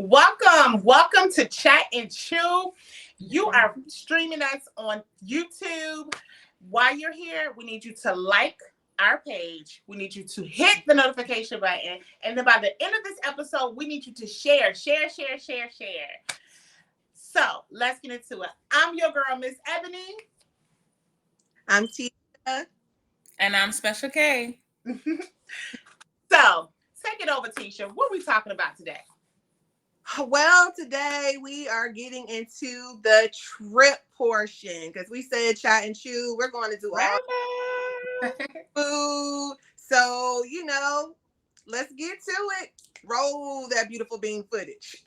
Welcome to Chat and Chew. You are streaming us on YouTube. While you're here, we need you to like our page. We need you to hit the notification button. And then by the end of this episode, we need you to share. So let's get into it. I'm your girl, Miss Ebony. I'm Tia. And I'm Special K. So take it over, Tisha. What are we talking about today? Well, today we are getting into the trip portion because we said chat and chew. We're going to do all food. So, let's get to it. Roll that beautiful bean footage.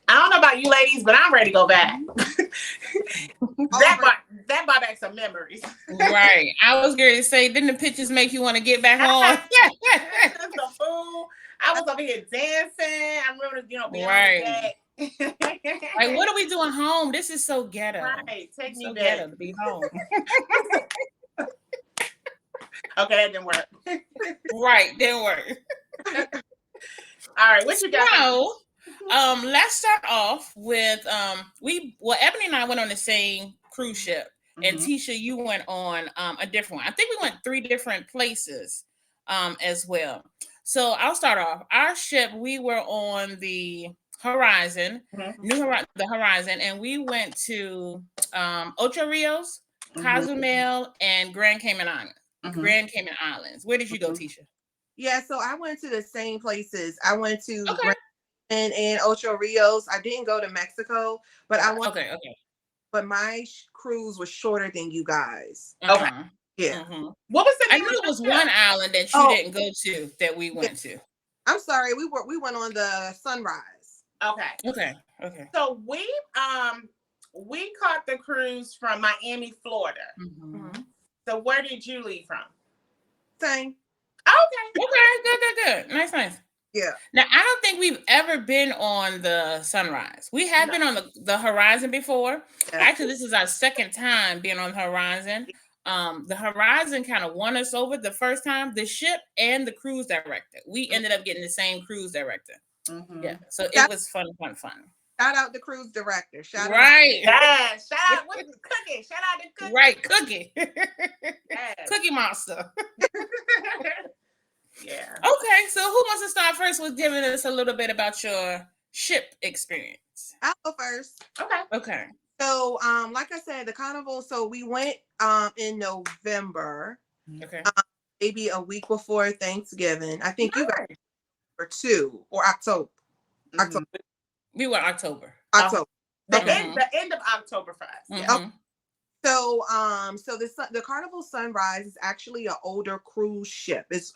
I don't know about you ladies, but I'm ready to go back. that brought back some memories. Right. I was going to say, didn't the pictures make you want to get back on? Some food. I was over here dancing. I remember, being right. on the deck. Like, what are we doing home? This is so ghetto. Right. Take me so back. Ghetto to be home. Okay, that didn't work. Right. Didn't work. All right. What you got? So, let's start off with Ebony and I went on the same cruise ship, and Tisha, you went on a different one. I think we went 3 different places as well. So I'll start off. Our ship, we were on the Horizon, the Horizon, and we went to Ocho Rios, Cozumel, and Grand Cayman Islands. Grand Cayman Islands. Where did you go, Tisha? Yeah, so I went to the same places. I went to Grand and Ocho Rios. I didn't go to Mexico, but I went. Okay. But my cruise was shorter than you guys. Okay. Yeah. What was the I name knew of it was ship? one island that you didn't go to that we went to. I'm sorry, we went on the Sunrise. Okay. So we caught the cruise from Miami, Florida. So where did you leave from? Same. Okay. Good. Nice. Yeah. Now, I don't think we've ever been on the Sunrise. We have been on the Horizon before. Yeah. Actually, this is our second time being on the Horizon. The Horizon kind of won us over the first time. The ship and the cruise director. We ended up getting the same cruise director. Yeah. So it was fun. Shout out the cruise director. Shout out. Yeah. Shout out with Cookie. Shout out to Cookie. Right, Cookie. Cookie Monster. Yeah. Okay, so who wants to start first with giving us a little bit about your ship experience? I'll go first. Okay. So, like I said, the Carnival. So we went in November. Okay. Maybe a week before Thanksgiving. I think you guys were 2 or October. October. We were October. The end of October for us. Okay. So, the Carnival Sunrise is actually an older cruise ship. It's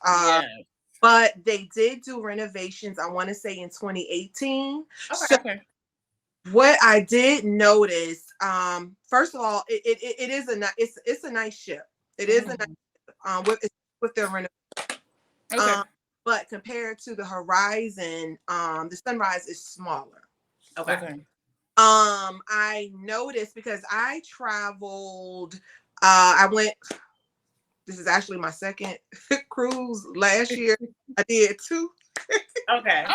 but they did do renovations. I want to say in 2018. Okay. What I did notice, first of all, it is it's a nice ship. It is a nice ship, with their renovation. Okay. But compared to the Horizon, the Sunrise is smaller. Okay. I noticed because I traveled I went. This is actually my second cruise. Last year I did 2. Okay.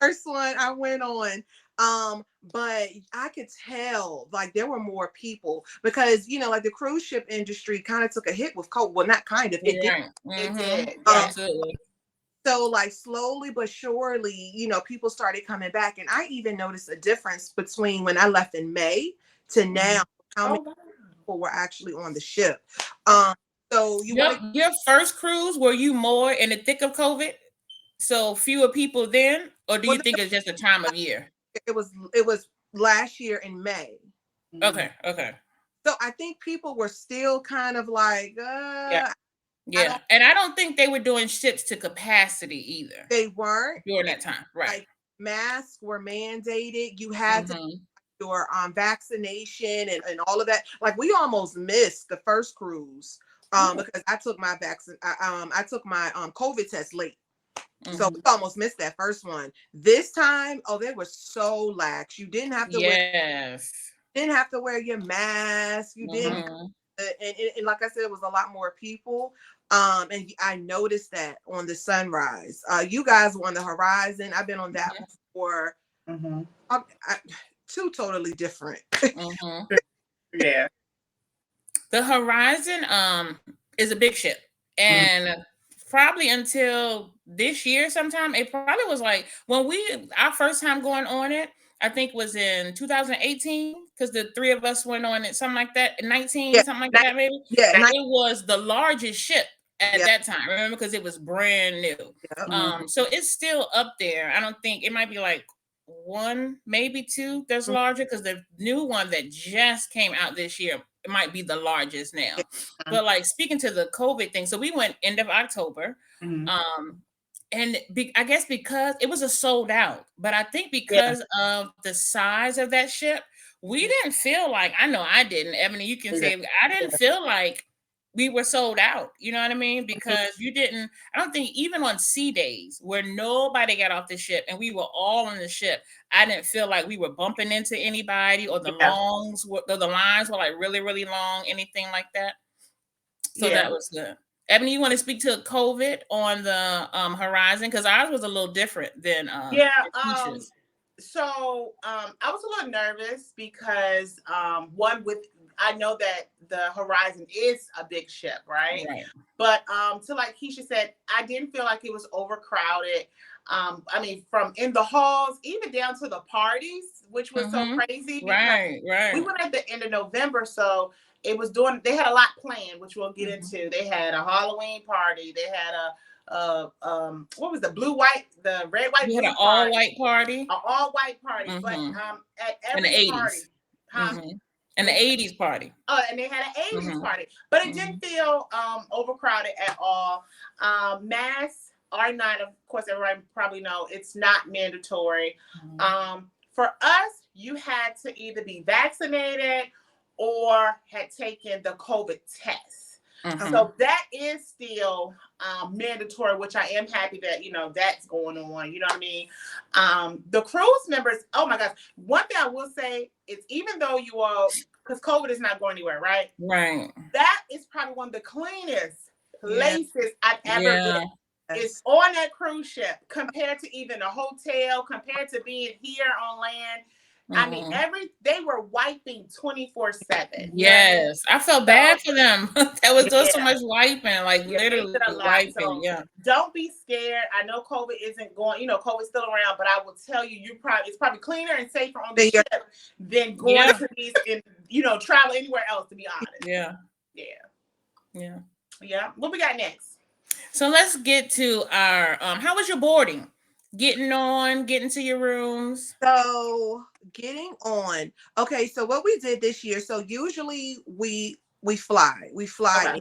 First one I went on. But I could tell like there were more people because like the cruise ship industry kind of took a hit with COVID. Well, not kind of, it did. It did. Absolutely. So like slowly but surely, people started coming back. And I even noticed a difference between when I left in May to now, how many people were actually on the ship. So your first cruise, were you more in the thick of COVID? So fewer people then, or do you think it's just a time of year? It was last year in May. Okay. So I think people were still kind of like, yeah. And I don't think they were doing ships to capacity either. They weren't during that time, right? Like masks were mandated. You had to your vaccination and all of that. Like we almost missed the first cruise because I took my vaccine. I took my COVID test late. So we almost missed that first one. This time, they were so lax. You didn't have to wear your mask. You didn't, and like I said, it was a lot more people. And I noticed that on the Sunrise. You guys were on the Horizon. I've been on that one for 2 totally different. Yeah. The Horizon is a big ship, and probably until this year sometime, it probably was like when our first time going on it, I think was in 2018, because the 3 of us went on it, something like that, 19, something like that, maybe. Yeah, it was the largest ship at that time, remember, because it was brand new. So it's still up there. I don't think, it might be like 1, maybe 2 that's larger, because the new one that just came out this year, it might be the largest now. But like speaking to the COVID thing, so we went end of October, and I guess because it was a sold out, but I think because of the size of that ship, we didn't feel like, I know I didn't, Ebony, you can say, I didn't feel like we were sold out, you know what I mean? Because I don't think even on sea days where nobody got off the ship and we were all on the ship, I didn't feel like we were bumping into anybody, or the lines were like really, really long, anything like that. So that was good. Ebony, you want to speak to COVID on the Horizon? Because ours was a little different than Keisha's. So I was a little nervous because I know that the Horizon is a big ship, right? But to like Keisha said, I didn't feel like it was overcrowded. I mean, from in the halls, even down to the parties, which was so crazy. Right. We went at the end of November, so it was they had a lot planned, which we'll get into. They had a Halloween party. They had what was the red, white, we blue had an all-white party. An all-white party. But at every party. And the 80s party. Oh, and they had an 80s party. But it didn't feel overcrowded at all. Masks are not, of course, everyone probably know, it's not mandatory. For us, you had to either be vaccinated or had taken the COVID test. So that is still mandatory, which I am happy that, that's going on. You know what I mean? The cruise members, oh my gosh. One thing I will say is, even though you all, because COVID is not going anywhere, right? Right. That is probably one of the cleanest places I've ever been. It's on that cruise ship compared to even a hotel, compared to being here on land. I mean, they were wiping 24/7. Yes, I felt bad for them. That was doing so much wiping, like literally wiping. So don't be scared. I know COVID isn't going. COVID's still around, but I will tell you, it's probably cleaner and safer on the ship than going to these and travel anywhere else. To be honest. Yeah. What we got next? So let's get to our. How was your boarding? Getting to your rooms. So getting on. Okay, so what we did this year. So usually we fly. Okay.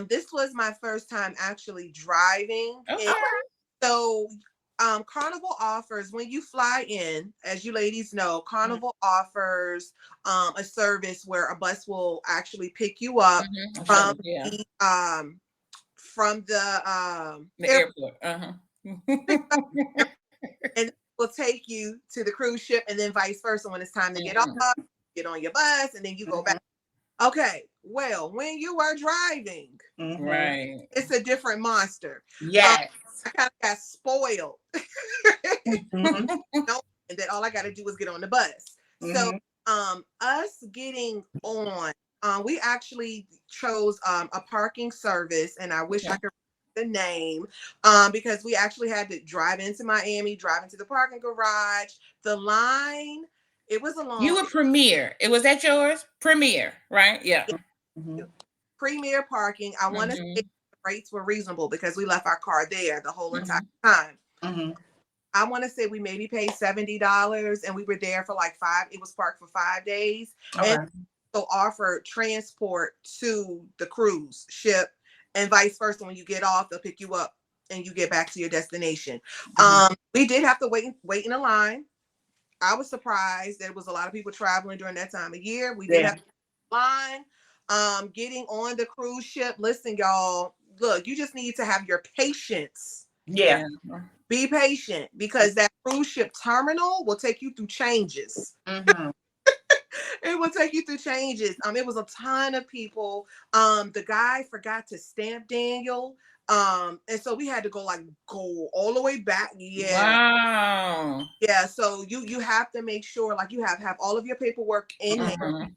This was my first time actually driving. Okay. So Carnival offers, when you fly in, as you ladies know, Carnival offers a service where a bus will actually pick you up from the airport. And will take you to the cruise ship, and then vice versa when it's time to get off, get on your bus, and then you go back. Okay, well, when you are driving, Right. it's a different monster. Yes. I kind of got spoiled. Mhm. Knowing that all I got to do is get on the bus. So, Mhm. us getting on, we actually chose a parking service, and I wish I Okay. could remember the name, because we actually had to drive into Miami, drive into the parking garage. The line, it was a You long. were Premier. It was that yours? Premier, right? Yeah. Mhm. Premier parking. I want to say Mm-hmm. the rates were reasonable because we left our car there the whole entire Mm-hmm. time. Mhm. I want to say we maybe paid $70 and we were there for like it was parked for 5 days. And Okay. so offered transport to the cruise ship and vice versa. When you get off, they'll pick you up and you get back to your destination. Mhm. We did have to wait in a line. I was surprised there was a lot of people traveling during that time of year. We did Yeah. have a line. Getting on the cruise ship. Listen, y'all, look, you just need to have your patience. Yeah. Yeah. Be patient because that cruise ship terminal will take you through changes. Mhm. It will take you through changes. It was a ton of people. The guy forgot to stamp Daniel. And so we had to go all the way back. Yeah. Wow. Yeah. So you have to make sure like you have all of your paperwork in hand.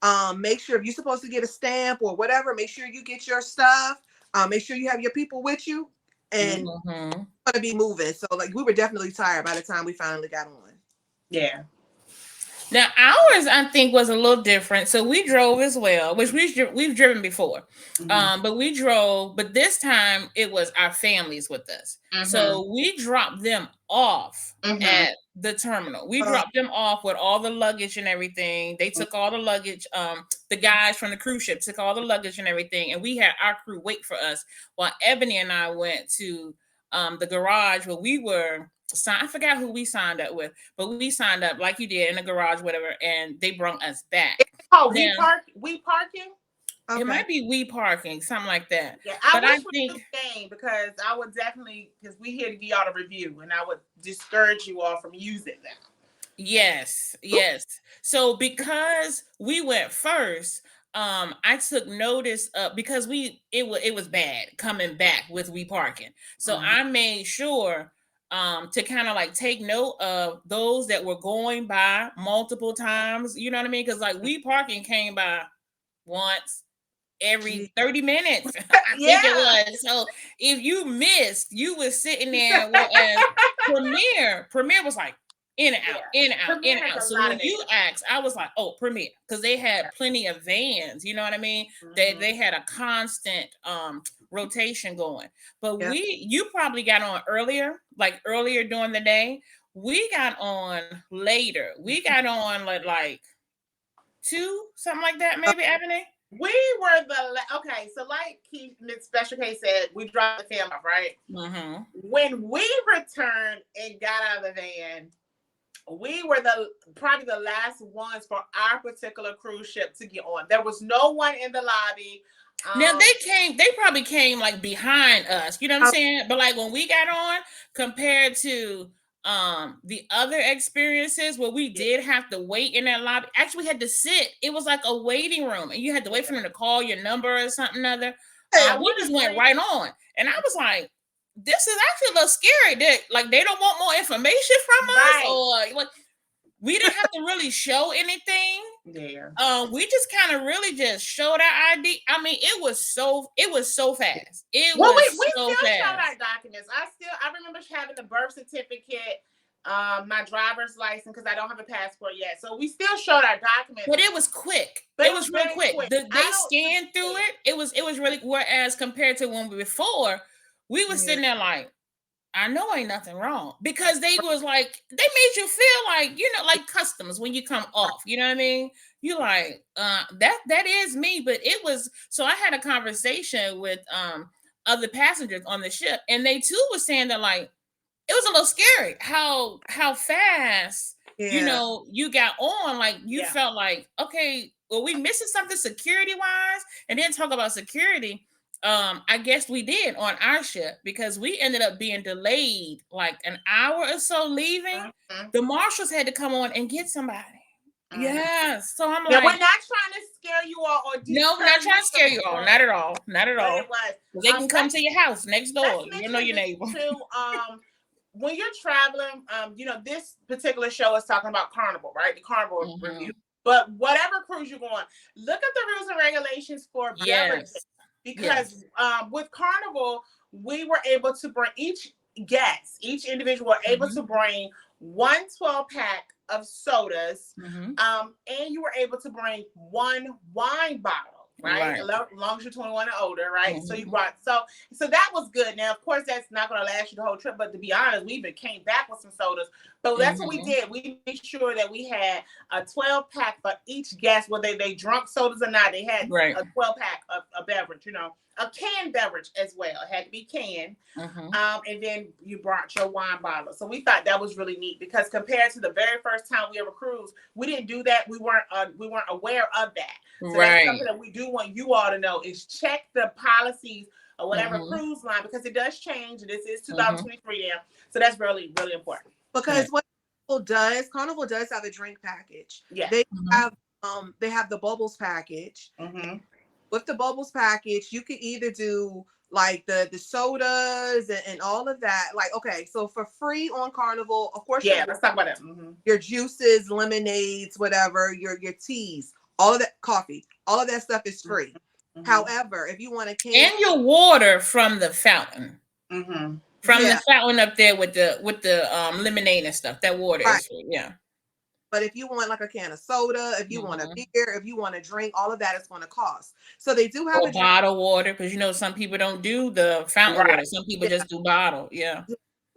Mm-hmm. Make sure if you're supposed to get a stamp or whatever, make sure you get your stuff. Make sure you have your people with you and Mm-hmm. gonna be moving. So like we were definitely tired by the time we finally got on. Yeah. Now ours, I think, was a little different. So we drove as well, which we've driven before, Mhm. but we drove. But this time it was our families with us. Mhm. So we dropped them off Mhm. at the terminal. We Uh, dropped them off with all the luggage and everything. They took all the luggage. The guys from the cruise ship took all the luggage and everything, and we had our crew wait for us while Ebony and I went to the garage where we were. I forgot who we signed up with, but we signed up like you did in the garage, whatever, and they brought us back. Oh, Now we parking. it okay. might be we parking, something like that. Yeah, I But I wish we think knew the game because I would definitely because we here to give y'all a review and I would discourage you all from using them. yes, yes. So because we went first, I took notice of because it was bad coming back with we parking. So Mhm. I made sure to kind of like take note of those that were going by multiple times. You know what I mean? Because like we parking came by once every 30 minutes. I think it Yeah. was. So if you missed, you was sitting there. Whereas Premiere was like in and out, Yeah. in and out, in Premier and has out. a So lot when of you vans. asked, I was like, oh, Premiere, because they had Yeah. plenty of vans. You know what I mean? Mhm. They had a constant rotation going. But Yeah. you probably got on earlier, like earlier during the day. We got on later. We got on like two, something like that, maybe, Ebony. We were okay. So like Keith, Miss Special K said, we dropped the film off, right? Mm-hmm. When we returned and got out of the van, we were probably the last ones for our particular cruise ship to get on. There was no one in the lobby. Now they probably came like behind us, you know what I'm saying? But like when we got on, compared to the other experiences where we Yeah. did have to wait in that lobby, actually we had to sit. It was like a waiting room, and you had to wait for them to call your number or something other. I We want just to went say right on, and I was like, "This is actually a little scary." That like they don't want more information from us, right or like we didn't have to really show anything. there. We just kind of really just showed our ID. I mean, it was so fast. It Well, was we so still showed fast. our documents. I remember having the birth certificate, my driver's license because I don't have a passport yet. So we still showed our documents, But it was quick. but It it was was real very quick. quick. They scanned through it. It was really whereas compared to when before, we were sitting there like, I know ain't nothing wrong because they was like they made you feel like like customs when you come off. You know what I mean? You like that is me, but it was so I had a conversation with other passengers on the ship, and they too was saying that like it was a little scary how fast Yeah. you got on like you Yeah. felt like okay, well we missing something security wise, and then talk about security. I guess we did on our ship because we ended up being delayed like an hour or so leaving. Mhm. The marshals had to come on and get somebody. Yes. So I'm Now, like, we're not trying to scare you all or no, we're not trying to scare you all. Not at all. Not at but all. it was. They can come to your house next door. Let's You know your mention neighbor. this too. When you're traveling, this particular show is talking about Carnival, right? The Carnival review. But whatever cruise you're going, look at the rules and regulations for beverages. Because with Carnival, we were able to bring each individual were able to bring one 12-pack of sodas, and you were able to bring one wine bottle. Right, as long as you're 21 and older, right? So you brought so that was good. Now, of course, that's not going to last you the whole trip. But to be honest, we even came back with some sodas. But that's what we did. We made sure that we had a 12-pack for each guest, whether they drunk sodas or not. They had a 12-pack of a beverage, a canned beverage as well. It had to be canned. And then you brought your wine bottle. So we thought that was really neat because compared to the very first time we ever cruised, we didn't do that. We weren't aware of that. So that's something that we do want you all to know is check the policies or whatever cruise line because it does change. This is 2023 now. So that's really, really important. Because what Carnival does have a drink package. Yeah. They have the bubbles package. With the bubbles package, you can either do like the sodas and all of that. Like, okay, so for free on Carnival, of course. Yeah, let's talk about it. Your juices, lemonades, whatever, your teas, all of that, coffee, all of that stuff is free. However, if you want to and your water from the fountain, from the fountain up there with the lemonade and stuff, that water is free. Yeah. But if you want like a can of soda, if you want a beer, if you want a drink, all of that is going to cost. So they do have a bottle water because some people don't do the fountain water. Some people just do bottle. Yeah.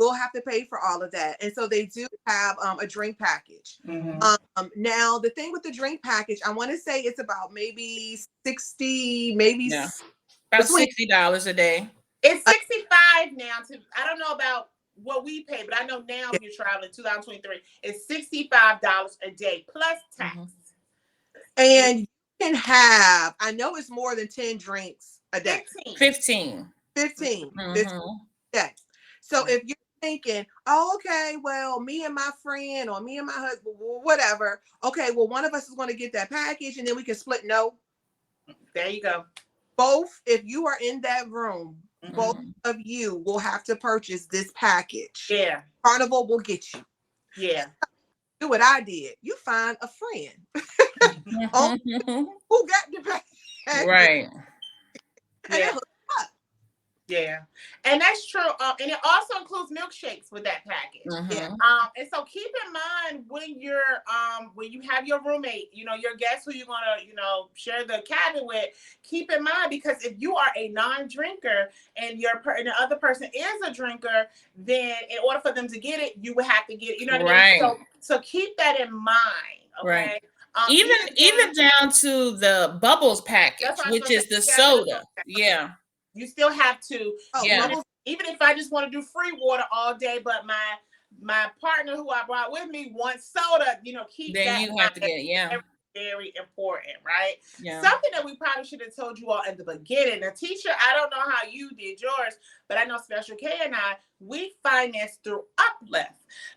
We'll have to pay for all of that. And so they do have a drink package. Now, the thing with the drink package, I want to say it's about maybe $60, about $60 a day. It's $65 now. I don't know about what we pay, but I know now if you're traveling 2023, it's $65 a day plus tax. And you can have, I know it's more than 10 drinks a day. 15. Yeah. So if you're thinking, oh, okay, well, me and my friend or me and my husband, whatever. Okay, well, one of us is going to get that package and then we can split. No. There you go. Both, if you are in that room, both of you will have to purchase this package. Yeah. Carnival will get you. Yeah. Do what I did. You find a friend who got the package. Right. Yeah. Yeah, and that's true. And it also includes milkshakes with that package. And so keep in mind when you have your roommate, your guests who you're gonna, share the cabin with. Keep in mind because if you are a non-drinker and and the other person is a drinker, then in order for them to get it, you would have to get it. You know what I mean? So keep that in mind. Okay. Right. Even down to the bubbles package, which is the soda. Yeah. You still have to, even if I just want to do free water all day, but my partner who I brought with me wants soda, keep then that. Then you have to get, very, very important, right? Yeah. Something that we probably should have told you all at the beginning. Now, Tisha, I don't know how you did yours, but I know Special K and I, we financed through Uplift.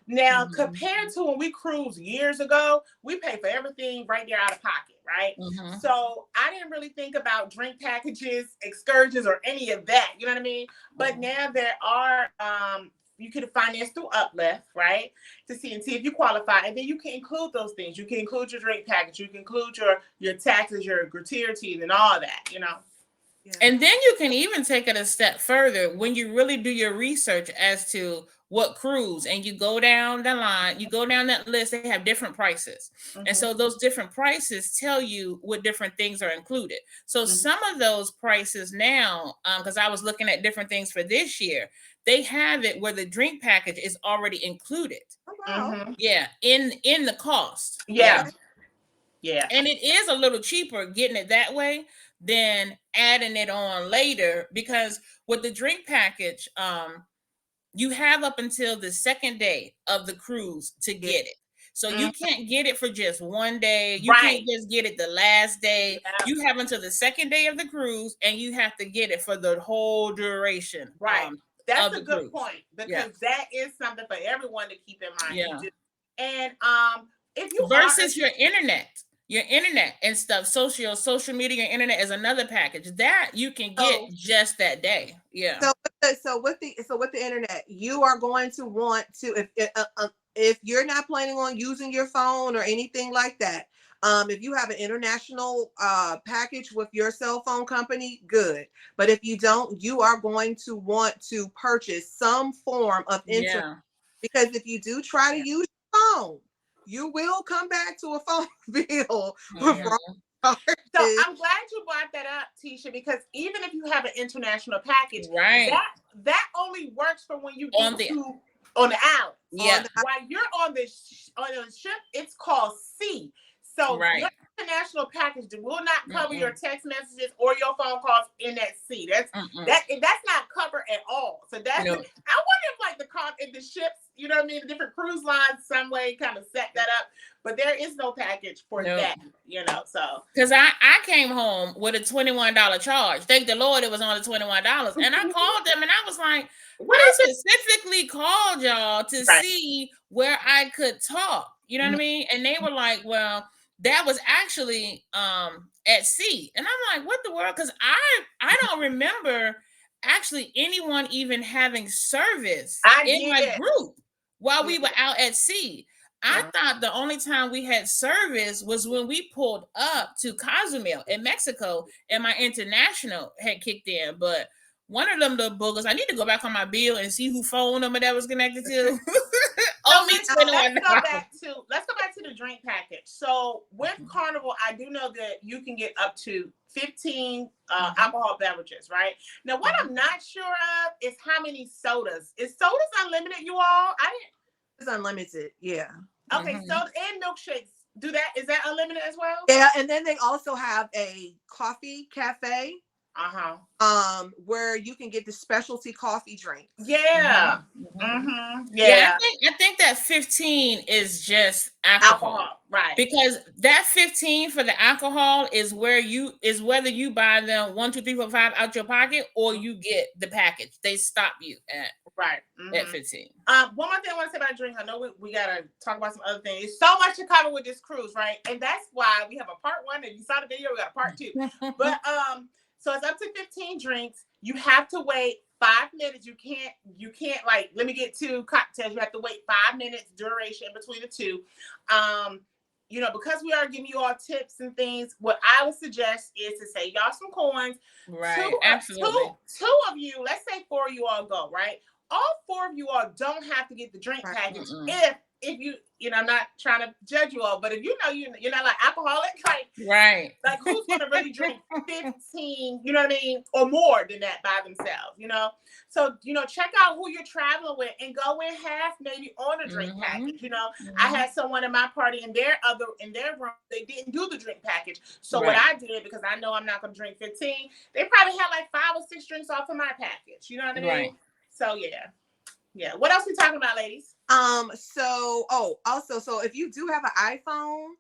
Now, compared to when we cruised years ago, we pay for everything right there out of pocket. Right. So I didn't really think about drink packages, excursions, or any of that. You know what I mean? But now there are, you can finance through Uplift, right? To see if you qualify. And then you can include those things. You can include your drink package. You can include your taxes, your gratuities, and all that, Yeah. And then you can even take it a step further when you really do your research as to what cruise and you go down the line, you go down that list, they have different prices. And so those different prices tell you what different things are included. So some of those prices now, because I was looking at different things for this year, they have it where the drink package is already included. Yeah, in the cost. Yeah. And it is a little cheaper getting it that way than adding it on later, because with the drink package, you have up until the second day of the cruise to get it. So you can't get it for just one day. You can't just get it the last day. You have until the second day of the cruise, and you have to get it for the whole duration. Right. That's a good cruise. point because that is something for everyone to keep in mind. Yeah. And if you versus your internet and stuff, social media and internet is another package that you can get just that day. Yeah. So with the internet, you are going to want to, if you're not planning on using your phone or anything like that, if you have an international package with your cell phone company, good. But if you don't, you are going to want to purchase some form of internet, because if you do try to use your phone, you will come back to a phone bill. So I'm glad you brought that up, Tisha, because even if you have an international package, that only works for when you get on the island. Yeah. While you're on the ship, it's called C. So your international package will not cover your text messages or your phone calls in that C. That's not covered at all. So that's I wonder if the ships, you know what I mean, the different cruise lines some way kind of set that up, but there is no package for that, you know. So because I came home with a $21 charge. Thank the Lord it was only $21, and I called them and I was like, I specifically called y'all to see where I could talk. You know what I mean? And they were like, well, that was actually at sea. And I'm like, what the world? Because I don't remember actually anyone even having service in my group while we were out at sea. I thought the only time we had service was when we pulled up to Cozumel in Mexico and my international had kicked in. But one of them little boogers, I need to go back on my bill and see who phone number that was connected to. Let's go back to the drink package. So with Carnival, I do know that you can get up to 15 alcohol beverages, right? Now, what I'm not sure of is how many sodas. Is sodas unlimited, you all? It's unlimited, yeah. Okay, soda and milkshakes. Is that unlimited as well? Yeah, and then they also have a coffee cafe. Where you can get the specialty coffee drink. Yeah. Yeah, I think that 15 is just alcohol. Right? Because that 15 for the alcohol is whether you buy them 1, 2, 3, 4, 5 out your pocket or you get the package. They stop you at 15. One more thing I want to say about drinks. I know we gotta talk about some other things. There's so much to cover with this cruise, right? And that's why we have a part 1. And you saw the video, we got a part 2. But so it's up to 15 drinks. You have to wait 5 minutes. You can't like, let me get 2 cocktails. You have to wait 5 minutes duration between the 2. You know, because we are giving you all tips and things, what I would suggest is to save y'all some coins. Right. Absolutely. Two of you, let's say 4 of you all go, right? All 4 of you all don't have to get the drink package if you know, I'm not trying to judge you all, but if you know you're not like alcoholic, like who's gonna really drink 15, you know what I mean, or more than that by themselves, you know? So, you know, check out who you're traveling with and go in half maybe on a drink package. You know, I had someone in my party in their room, they didn't do the drink package. So what I did, because I know I'm not gonna drink 15, they probably had like 5 or 6 drinks off of my package. You know what I mean? Right. So yeah. What else we talking about, ladies? So if you do have an iPhone,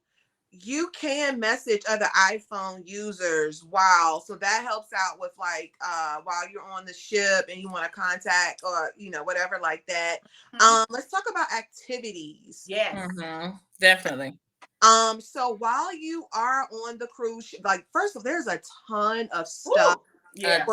you can message other iPhone users so that helps out with like while you're on the ship and you want to contact or you know whatever like that. Let's talk about activities. Yes. Definitely. So while you are on the cruise ship, like first of all, there's a ton of stuff. A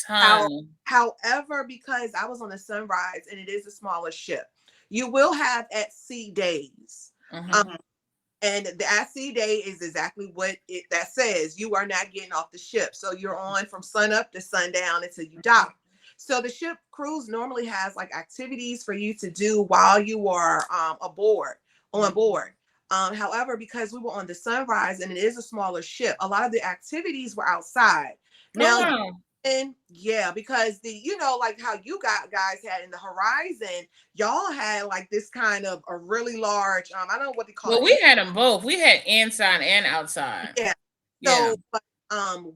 ton. However, because I was on the Sunrise and it is a smaller ship, you will have at sea days. And the at sea day is exactly what that says. You are not getting off the ship. So you're on from sun up to sundown until you dock. So the ship cruise normally has like activities for you to do while you are on board. However, because we were on the Sunrise and it is a smaller ship, a lot of the activities were outside. Now, because like how you guys had in the Horizon, y'all had like this kind of a really large, I don't know what they call it. Well, we had them both. We had inside and outside. Yeah. So, but,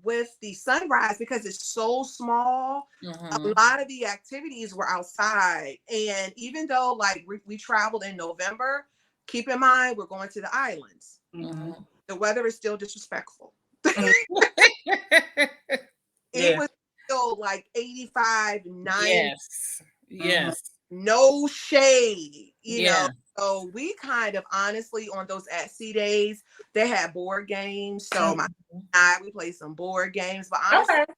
with the Sunrise, because it's so small, a lot of the activities were outside. And even though like we traveled in November, keep in mind, we're going to the islands. The weather is still disrespectful. It was still like 85, 90. Yes. No shade, you know. So we kind of honestly on those at sea days, they had board games. So we played some board games. But honestly,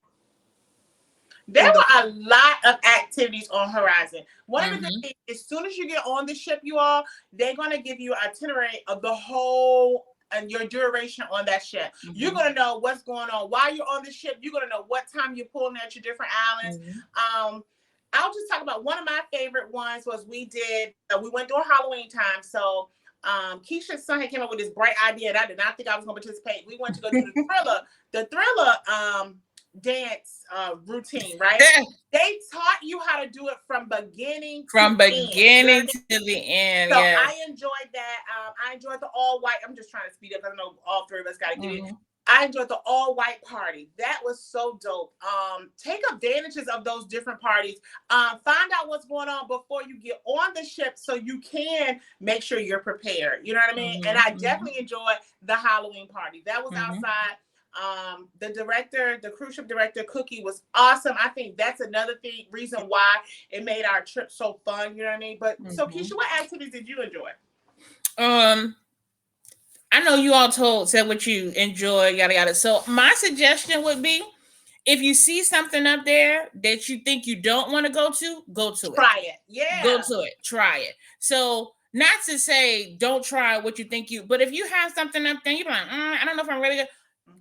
there were a lot of activities on Horizon. One of the things, as soon as you get on the ship, you all, they're going to give you an itinerary of the whole and your duration on that ship. You're going to know what's going on while you're on the ship. You're going to know what time you're pulling at your different islands. I'll just talk about one of my favorite ones was we went during Halloween time. So Keisha's son had came up with this bright idea and I did not think I was going to participate. We went to go do the Thriller dance routine, right? They taught you how to do it from beginning to the end. So I enjoyed that. I enjoyed the all white. I'm just trying to speed up. I know all three of us got to get it. I enjoyed the all white party. That was so dope. Take advantages of those different parties. Find out what's going on before you get on the ship so you can make sure you're prepared. You know what I mean? And I definitely enjoyed the Halloween party. That was outside. The cruise ship director, Cookie, was awesome. I think that's another reason why it made our trip so fun. You know what I mean? But so Keisha, what activities did you enjoy? I know you all said what you enjoy, yada yada. So my suggestion would be, if you see something up there that you think you don't want to go to it. Try it. Yeah. Go to it. Try it. So not to say don't try what you think but if you have something up there, you're like, I don't know if I'm really good.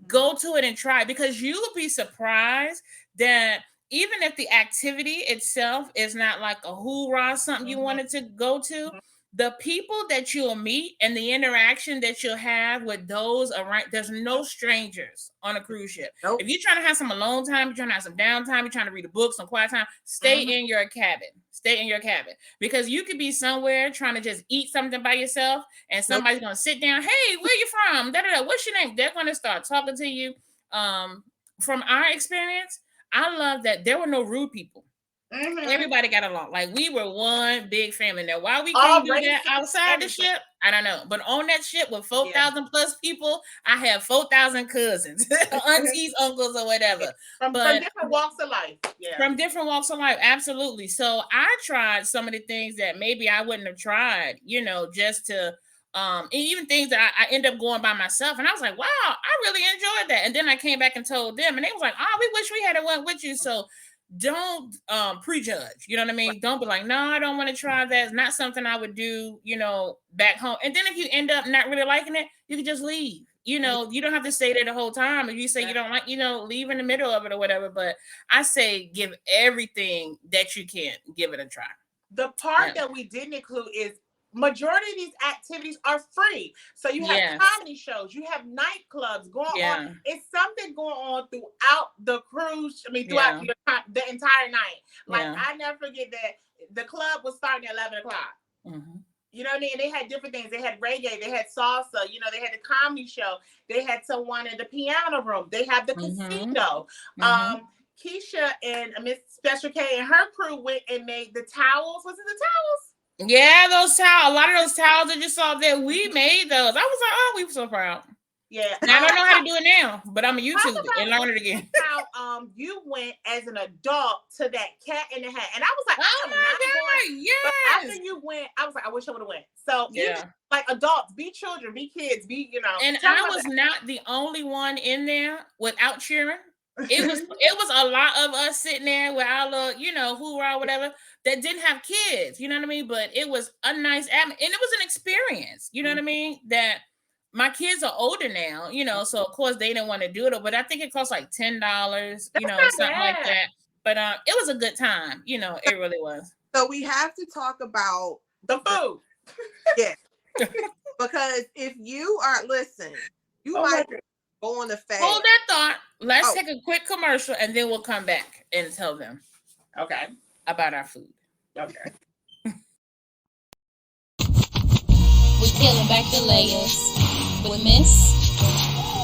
Go to it and try it, because you will be surprised that even if the activity itself is not like a hoorah, something you wanted to go to, the people that you'll meet and the interaction that you'll have with those around, there's no strangers on a cruise ship. If you're trying to have some alone time, you're trying to have some downtime, you're trying to read a book, some quiet time, stay in your cabin. Stay in your cabin, because you could be somewhere trying to just eat something by yourself and somebody's going to sit down. Hey, where you from? What's your name? They're going to start talking to you. From our experience, I love that there were no rude people. Everybody got along. Like, we were one big family. Now, why we can't do that outside the ship, I don't know. But on that ship with 4,000 plus people, I have 4,000 cousins, aunties, uncles, or whatever. From different walks of life. Yeah. From different walks of life, absolutely. So I tried some of the things that maybe I wouldn't have tried, just to even things that I end up going by myself. And I was like, wow, I really enjoyed that. And then I came back and told them, and they was like, oh, we wish we had went with you. So don't prejudge, you know what I mean? Don't be like, no, I don't want to try that. It's not something I would do, back home. And then if you end up not really liking it, you can just leave. You don't have to stay there the whole time. If you say you don't like, leave in the middle of it or whatever. But I say give everything that you can, give it a try. The part that we didn't include is majority of these activities are free. So you have comedy shows, you have nightclubs going on. It's something going on throughout the cruise. I mean, throughout the entire night. Like, I never forget that the club was starting at 11 o'clock. You know what I mean? They had different things. They had reggae, they had salsa, they had the comedy show, they had someone in the piano room, they have the casino. Keisha and Miss Special K and her crew went and made the towels. Was it the towels? Yeah, those towels. A lot of those towels that you saw there, we made those. I was like, oh, we were so proud. Yeah. And I don't know how to do it now, but I'm a YouTuber and learn it again. How you went as an adult to that Cat in the Hat. And I was like, oh my God, yes. But after you went, I was like, I wish I would have went. So like adults, be children, be kids, be, And I was not the only one in there without cheering. It was a lot of us sitting there with our little, hoorah, whatever, that didn't have kids, you know what I mean? But it was a nice atmosphere, and it was an experience, you know what I mean? That my kids are older now, so of course they didn't want to do it, but I think it cost like $10, something like that. But it was a good time, it really was. So we have to talk about the food. Yeah. Because if you are, you might go on the fast. Hold that thought. Let's take a quick commercial and then we'll come back and tell them about our food. Okay. We're peeling back the layers with Miss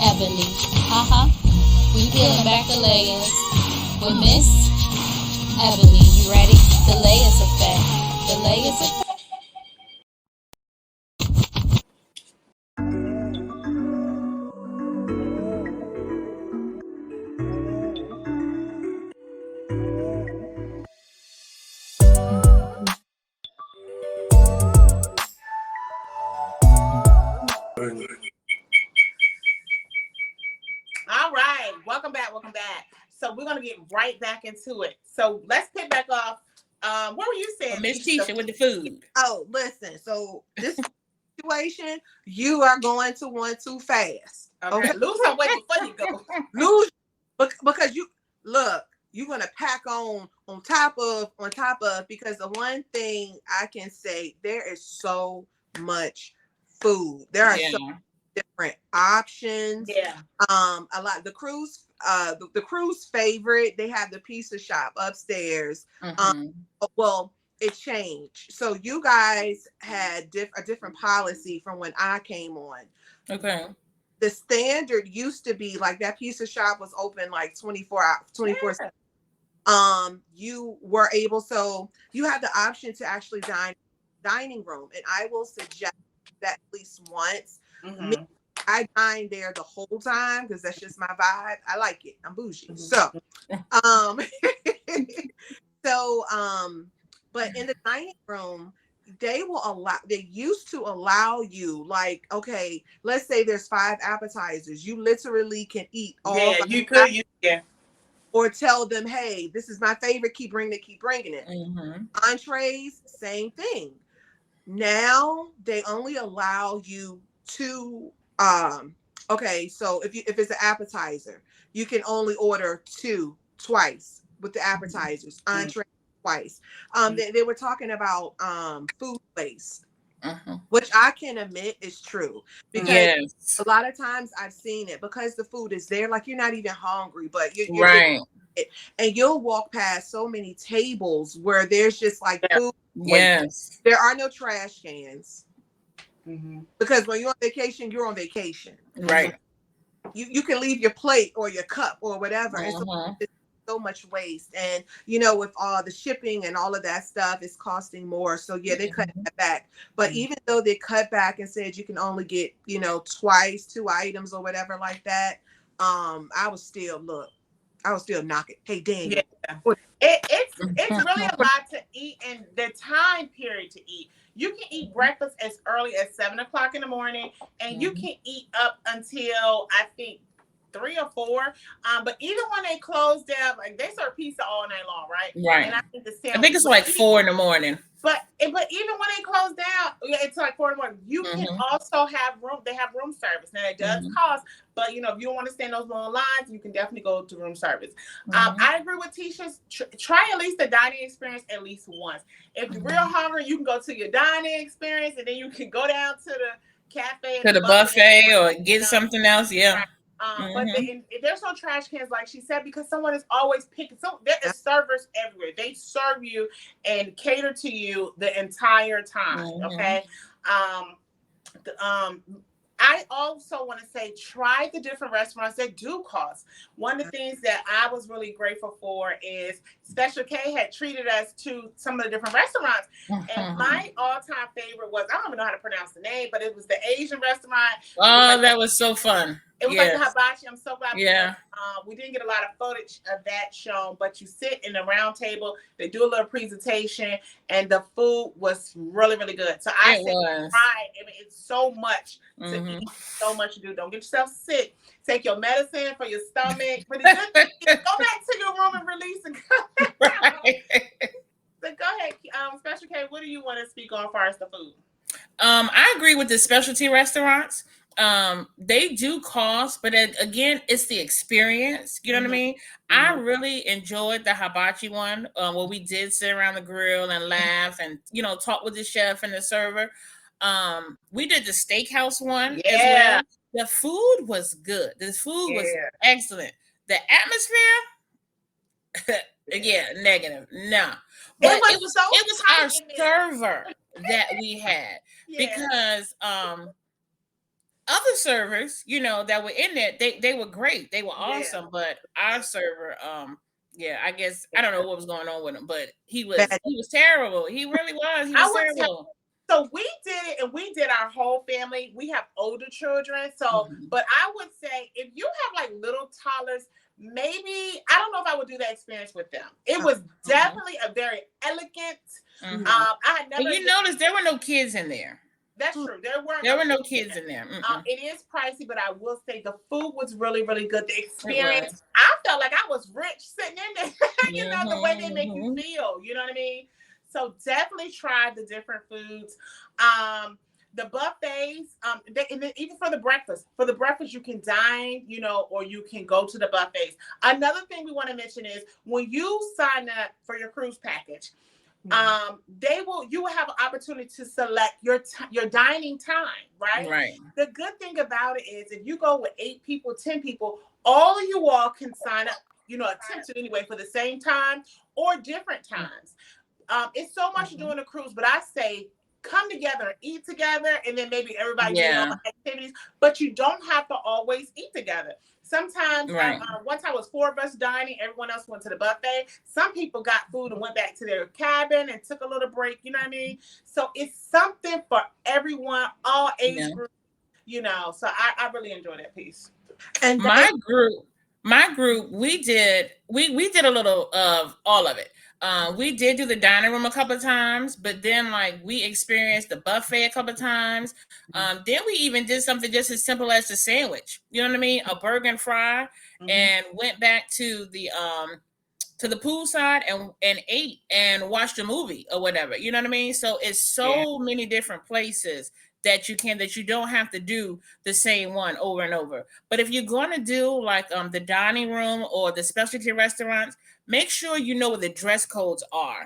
Ebony. We peeling back the layers with Miss Ebony. You ready? The layers effect. The layers effect. All right, welcome back. So we're gonna get right back into it. So let's pick back off. What were you saying, Miss Tisha, with the food? Oh, listen. So this situation, you are going to one too fast. Okay, lose some weight before you go. Lose because you look. You're gonna pack on top of because the one thing I can say, there is so much food. There are so different options. Yeah. A lot. The cruise favorite, they have the pizza shop upstairs. Well, it changed. So you guys had a different policy from when I came on. Okay. The standard used to be like that pizza shop was open like 24 hours, 24/7. You were able, so you had the option to actually dining room, and I will suggest that at least once. I dine there the whole time because that's just my vibe. I like it. I'm bougie. So, but in the dining room, they used to allow you, like, okay, let's say there's 5 appetizers. You literally can eat all. Yeah, you could. Yeah. Or tell them, hey, this is my favorite. Keep bringing it. Entrees, same thing. Now they only allow you to. Okay, so if it's an appetizer, you can only order 2 twice with the appetizers. Entree twice. They were talking about food waste. Which I can admit is true, because a lot of times I've seen it because the food is there, like you're not even hungry, but you're right, and you'll walk past so many tables where there's just like food. Yes, there are no trash cans because when you're on vacation, you're on vacation. Right. You can leave your plate or your cup or whatever. And so it's so much waste, and with all the shipping and all of that stuff, it's costing more. So they cut that back. But even though they cut back and said you can only get twice 2 items or whatever like that, I was still knocking. Hey, Daniel. It's really a lot to eat, and the time period to eat. You can eat breakfast as early as 7 o'clock in the morning, and you can eat up until I think 3 or 4. But even when they close down, like they serve pizza all night long, right? Right. And I think it's like 4 in the morning. But even when they close down, it's like 4 in the morning. You can also have room. They have room service. Now it does cost, but if you don't want to stand those long lines, you can definitely go to room service. I agree with Tisha. Try at least the dining experience at least once. If you're real hungry, you can go to your dining experience, and then you can go down to the cafe, to the buffet, or get something else. Yeah. But there's no trash cans, like she said, because someone is always picking. So there is servers everywhere. They serve you and cater to you the entire time. Okay. I also want to say, try the different restaurants that do cost. One of the things that I was really grateful for is Special K had treated us to some of the different restaurants. And my all-time favorite was, I don't even know how to pronounce the name, but it was the Asian restaurant. Oh, that was so fun. It was like the hibachi. I'm so glad. Yeah. We didn't get a lot of footage of that shown, but you sit in a round table, they do a little presentation, and the food was really, really good. So I said, try. I mean, it's so much to eat, so much to do. Don't get yourself sick. Take your medicine for your stomach. But go back to your room and release and go. Right. So go ahead, Special K. What do you want to speak on as far as the food? I agree with the specialty restaurants. They do cost, but again, it's the experience. You know what I mean? I really enjoyed the hibachi one, where we did sit around the grill and laugh and talk with the chef and the server. We did the steakhouse one as well. The food was good. The food was excellent. The atmosphere, again, negative. No, but it was our server that we had because other servers, that were in there, they were great. They were awesome. But our server, I guess I don't know what was going on with him, but he was terrible. He really was. He was terrible. So we did it, and we did our whole family. We have older children, so but I would say if you have like little toddlers, maybe I don't know if I would do that experience with them. It was definitely a very elegant. I had never. And you noticed there were no kids in there. That's true. There There no were no kids kids in there. It is pricey, but I will say the food was really, really good. The It experience, was. I felt like I was rich sitting in there. The way they make you Mhm. feel. You know what I mean? So definitely try the different foods. The buffets, and then even for the breakfast you can dine, or you can go to the buffets. Another thing we want to mention is when you sign up for your cruise package, you will have an opportunity to select your dining time, right? Right. The good thing about it is if you go with 8 people, 10 people, all of you all can sign up, attempt to anyway for the same time or different times. It's so much to do on a cruise, but I say come together and eat together, and then maybe everybody do their own activities, but you don't have to always eat together. Sometimes, one time it was 4 of us dining, everyone else went to the buffet. Some people got food and went back to their cabin and took a little break, you know what I mean? So it's something for everyone, all age groups, so I really enjoy that piece. And my group, we did a little of all of it. We did do the dining room a couple of times, but then we experienced the buffet a couple of times. Then we even did something just as simple as the sandwich. You know what I mean? A burger and fry, and went back to the poolside and ate and watched a movie or whatever. You know what I mean? So it's so many different places that you don't have to do the same one over and over. But if you're going to do the dining room or the specialty restaurants, make sure you know what the dress codes are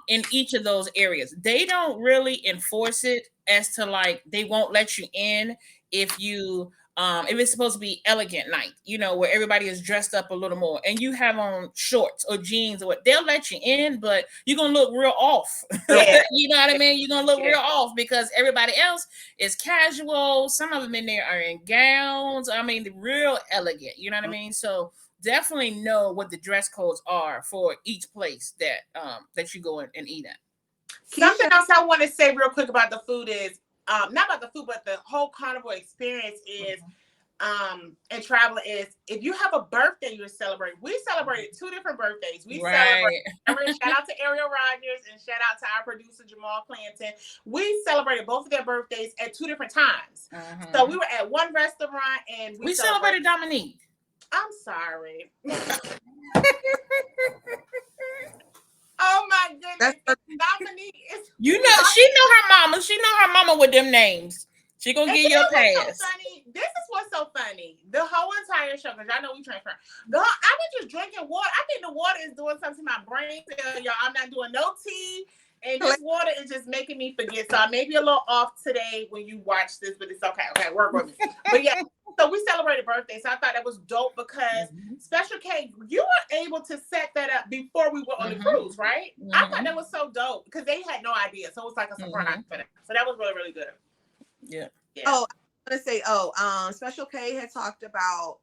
in each of those areas. They don't really enforce it as to they won't let you in if it's supposed to be elegant night, where everybody is dressed up a little more and you have on shorts or jeans or what, they'll let you in, but you're going to look real off. You know what I mean? You're going to look real off because everybody else is casual. Some of them in there are in gowns. I mean, real elegant, you know what I mean? So definitely know what the dress codes are for each place that you go in and eat at. Something else I want to say real quick about the food is, not about the food, but the whole Carnival experience is, and travel is, if you have a birthday you're celebrating, we celebrated 2 different birthdays. We celebrated, shout out to Ariel Rogers and shout out to our producer Jamal Clanton. We celebrated both of their birthdays at 2 different times. So we were at one restaurant and we celebrated Dominique. I'm sorry. Oh my goodness. Dominique is she know her mama. She know her mama with them names. She gonna give you a pass. So funny. This is what's so funny. The whole entire show, because y'all know we transfer. I've been just drinking water. I think the water is doing something to my brain. Y'all, I'm not doing no tea. And this water is just making me forget. So I may be a little off today when you watch this, but it's okay. Okay, work with me. But yeah, so we celebrated birthdays. So I thought that was dope because Special K, you were able to set that up before we went on the cruise, right? I thought that was so dope because they had no idea. So it was like a surprise for them. So that was really, really good. Yeah. Oh, I want to say, Special K had talked about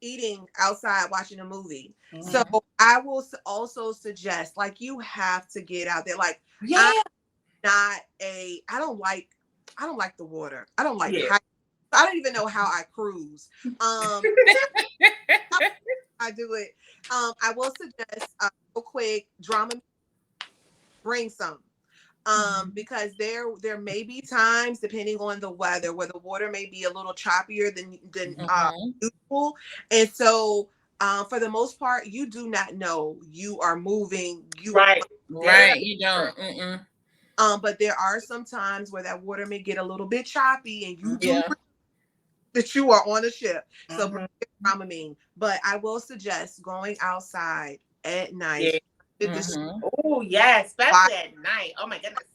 eating outside watching a movie. So I will also suggest you have to get out there. I don't like the water. I don't like I don't even know how I cruise. I do it. I will suggest real quick, Drama, bring some. Because there may be times, depending on the weather, where the water may be a little choppier than usual, and so for the most part, you do not know you are moving. You don't. But there are some times where that water may get a little bit choppy, and you do that you are on a ship. So bring Dramamine. But I will suggest going outside at night. Oh yes, especially at night. Oh my goodness.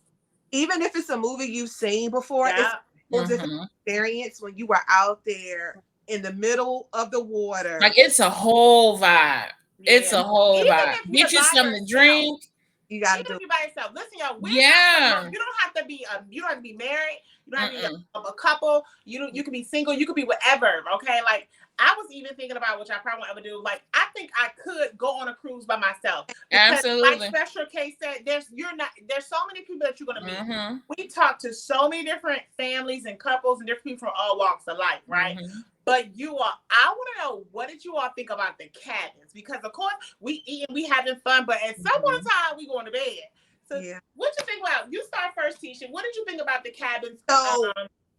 Even if it's a movie you've seen before, it's a whole different experience when you are out there in the middle of the water. It's a whole vibe. It's a whole vibe. Get you something to drink. You gotta do it by yourself. Listen, y'all. You don't have to be. You don't have to be married. You don't have to be a couple. You can be single. You could be whatever. Okay, I was even thinking about, which I probably won't ever do. I think I could go on a cruise by myself. Because, absolutely. Like Special K said, there's so many people that you're gonna meet. We talk to so many different families and couples and different people from all walks of life, right? But I want to know, what did you all think about the cabins? Because of course we eat and we having fun, but at some point in time we going to bed. So Yeah. what you think about? You start first, Tisha. What did you think about the cabins? So,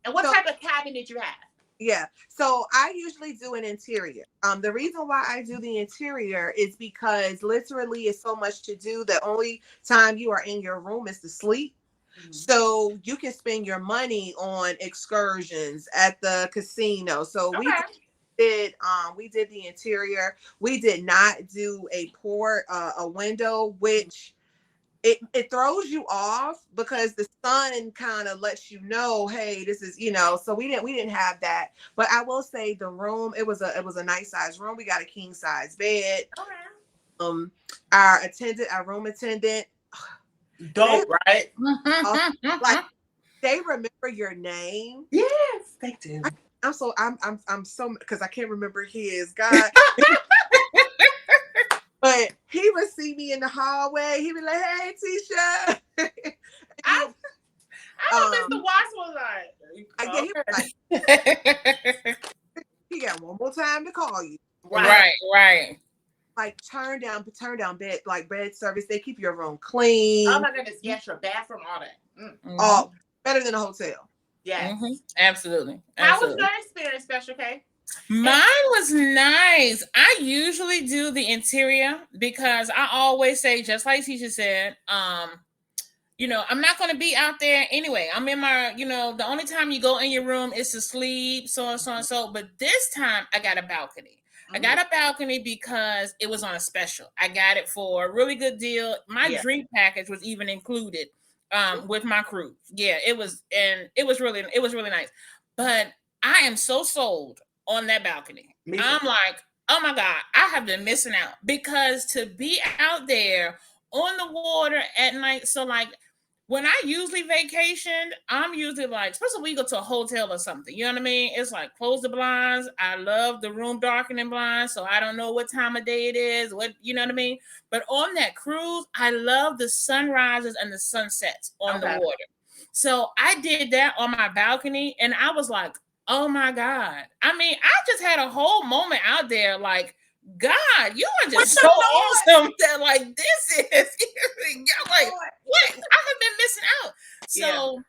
And what so type of cabin did you have? yeah. So I usually do an interior. The reason why I do the interior is because literally it's so much to do. The only time you are in your room is to sleep. So you can spend your money on excursions at the casino. So we did the interior. We did not do a port, a window, which it throws you off because the sun kind of lets you know, hey, this is, so we didn't have that. But I will say the room, it was a nice size room. We got a king size bed. Okay. Our room attendant, Dope, right? like they remember your name. Yes, they do. I'm so because I can't remember his God. But he would see me in the hallway. He'd be like, "Hey, Tisha." I know Mr. Watts was like, he was like, he got one more time to call you. Right. Like turn down bed, like bed service. They keep your room clean. oh my goodness, yes, your bathroom, all that. Oh, better than a hotel. Yes. Absolutely. How was your experience, Special K? Mine was nice. I usually do the interior because I always say, just like Tisha said, I'm not going to be out there anyway. I'm in my, the only time you go in your room is to sleep, so and so and so. But this time I got a balcony. I got a balcony because it was on a special. I got it for a really good deal. My drink package was even included with my cruise. Yeah, it was really nice. But I am so sold on that balcony. I'm like, oh my God, I have been missing out because to be out there on the water at night. So like when I usually vacation, I'm usually like, especially when you go to a hotel or something, you know what I mean? It's like close the blinds. I love the room darkening blinds, so I don't know what time of day it is, you know what I mean? But on that cruise, I love the sunrises and the sunsets on the water. So I did that on my balcony, and I was like, oh my God. I mean, I just had a whole moment out there like, God, you are just so awesome that like this is like what? I have been missing out. So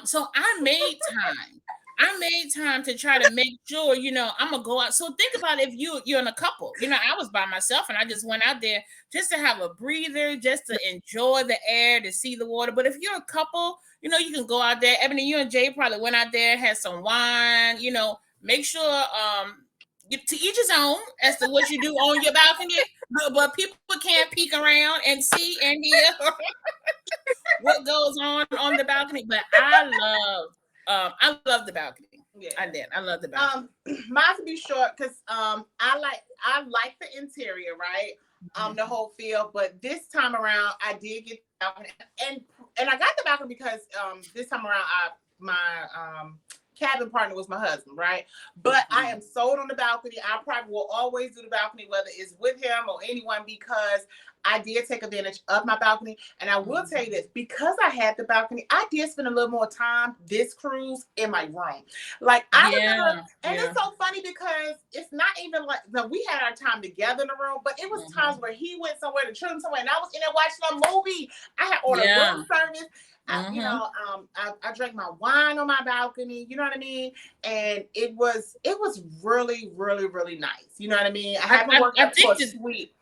so I made time. I made time to try to make sure, I'm gonna go out. So think about if you're in a couple. I was by myself and I just went out there just to have a breather, just to enjoy the air, to see the water. But if you're a couple, you can go out there. Ebony, you and Jay probably went out there, had some wine, make sure to each his own as to what you do on your balcony, but people can't peek around and see and hear what goes on the balcony. But I love the balcony. Yeah, I love the balcony. Mine to be short because I like the interior, right? The whole feel. But this time around, I did get the balcony, and I got the balcony because this time around, my cabin partner was my husband, right? But I am sold on the balcony. I probably will always do the balcony, whether it's with him or anyone, because I did take advantage of my balcony. And I will tell you this, because I had the balcony, I did spend a little more time this cruise in my room. Like I remember, and it's so funny because it's not even like, we had our time together in the room, but it was times where he went somewhere, the children somewhere, and I was in there watching a movie. I had ordered room service. I drank my wine on my balcony, you know what I mean? And it was really, really, really nice. You know what I mean? I haven't worked up to a suite.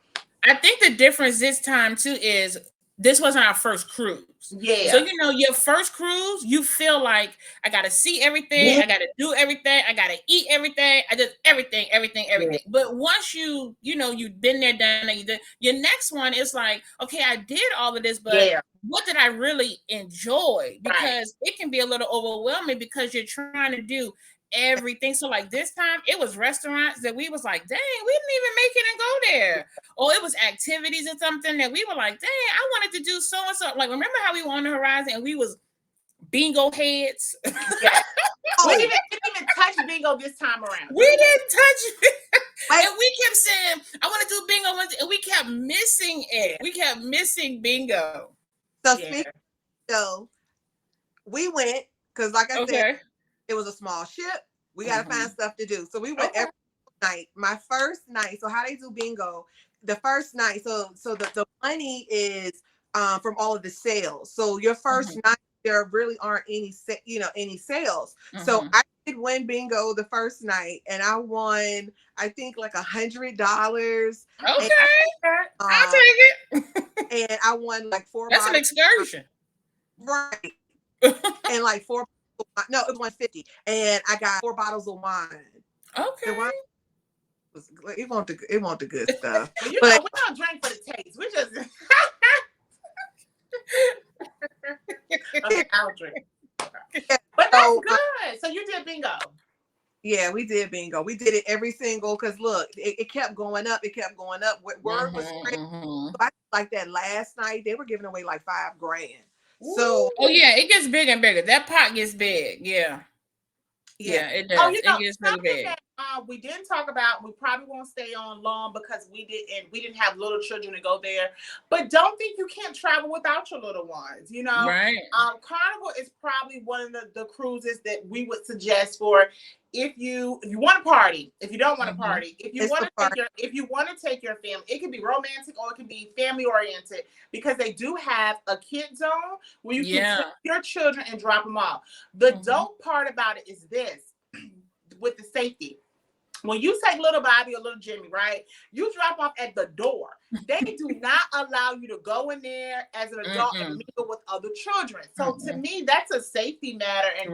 I think the difference this time too is this wasn't our first cruise. Yeah. So your first cruise, you feel like I gotta see everything, I gotta do everything, I gotta eat everything, I just everything. Yeah. But once you've been there, done it, your next one is like, okay, I did all of this, but what did I really enjoy? Because it can be a little overwhelming because you're trying to do everything. So like this time it was restaurants that we was like, dang, we didn't even make it and go there. Or it was activities or something that we were like, dang, I wanted to do so and so. Like, remember how we were on the horizon and we was bingo heads? We didn't even touch bingo this time around. We didn't touch it. And we kept saying, I want to do bingo. And we kept missing it. We kept missing bingo. So we went, because like I said, it was a small ship. We got to find stuff to do. So we went every night. My first night. So how they do bingo, the first night. So the money is from all of the sales. So your first night, there really aren't any any sales. So I did win bingo the first night, and I won, I think, like $100. Okay, and, I'll take it. and I won like 4 That's an bottles. excursion. Right. And like 4, no, it was 150, and I got 4 bottles of wine. Okay. The wine was, it want the good stuff. Well, you But- know, we don't drink for the taste. We just okay, I'll drink. But that's So, good. So you did bingo. Yeah, we did bingo. We did it every single, because look, it kept going up. It kept going up. Word was spread. So I, like that last night, they were giving away like $5,000. So oh yeah, it gets bigger and bigger. That pot gets big. Yeah. Yeah, it does. Oh, you know, it gets really something big. that we didn't talk about. We probably won't stay on long because we didn't have little children to go there. But don't think you can't travel without your little ones. You know, Right. Carnival is probably one of the cruises that we would suggest for if you want to party, if you don't want to party, if you want to take your family. It can be romantic or it can be family oriented, because they do have a kid zone where you can take your children and drop them off. The dope part about it is this, with the safety. When you take little Bobby or little Jimmy, right, you drop off at the door. They do not allow you to go in there as an adult and mingle with other children. So to me, that's a safety matter. And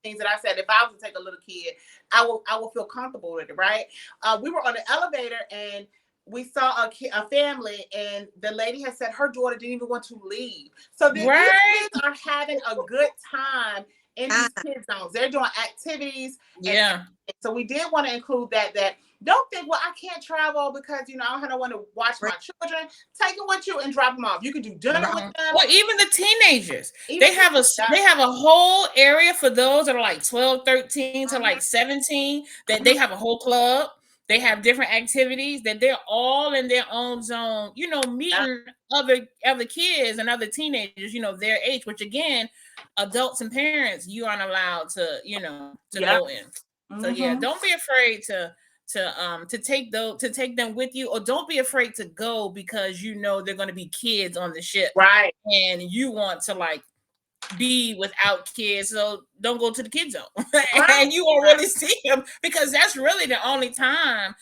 things that I said, if I was to take a little kid, I will feel comfortable with it, right? We were on the elevator and we saw a family, and the lady had said her daughter didn't even want to leave. So these kids are having a good time in these kid zones. They're doing activities. Yeah. So we did want to include that don't think, well, I can't travel because, I don't have no one to watch my children. Take them with you and drop them off. You can do dinner with them. Well, even the teenagers, they have a whole area for those that are like 12, 13 to like 17, that they have a whole club. They have different activities that they're all in their own zone, meeting other kids and other teenagers, their age, which again, adults and parents, you aren't allowed to, go in. So yeah, don't be afraid to take them with you, or don't be afraid to go because they're going to be kids on the ship, right? And you want to like be without kids, so don't go to the kid zone. And you won't really see them, because that's really the only time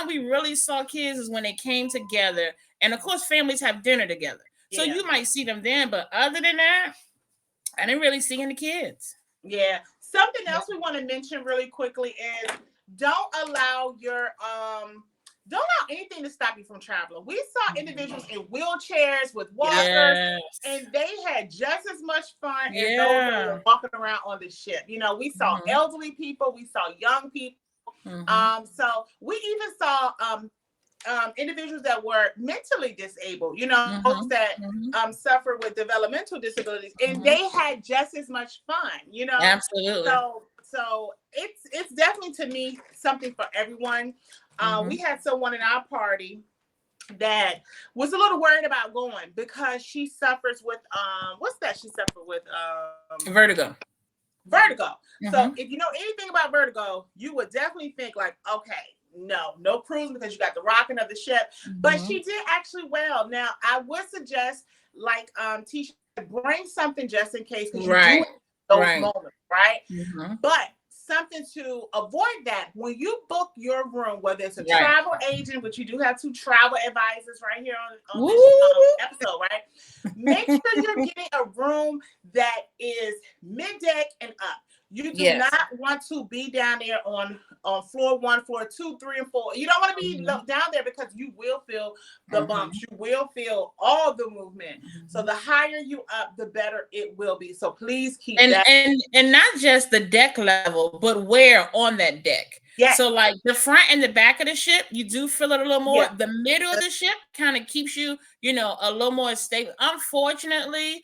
we really saw kids is when they came together, and of course families have dinner together, so you might see them then, but other than that, I didn't really see any kids. Yeah. Something else we want to mention really quickly is don't allow anything to stop you from traveling. We saw individuals in wheelchairs with walkers, and they had just as much fun as those that were walking around on the ship. We saw elderly people, we saw young people. So we even saw individuals that were mentally disabled, folks that suffer with developmental disabilities, and they had just as much fun, Absolutely. So it's definitely, to me, something for everyone. We had someone in our party that was a little worried about going because she suffers with what's that she suffered with? Vertigo. So if you know anything about vertigo, you would definitely think like, okay, no cruising because you got the rocking of the ship. But she did actually well. Now I would suggest, like Tisha, bring something just in case, because you do those moments, right? But something to avoid that when you book your room, whether it's a travel agent, which you do have 2 travel advisors right here on this episode, right? Make sure you're getting a room that is mid-deck and up. You do not want to be down there on floor 1, floor 2, 3, and 4. You don't want to be down there because you will feel the bumps. You will feel all the movement. So the higher you up, the better it will be. So please keep that. And not just the deck level, but where on that deck. Yes. So like the front and the back of the ship, you do feel it a little more. The middle of the ship kind of keeps you, a little more stable. Unfortunately,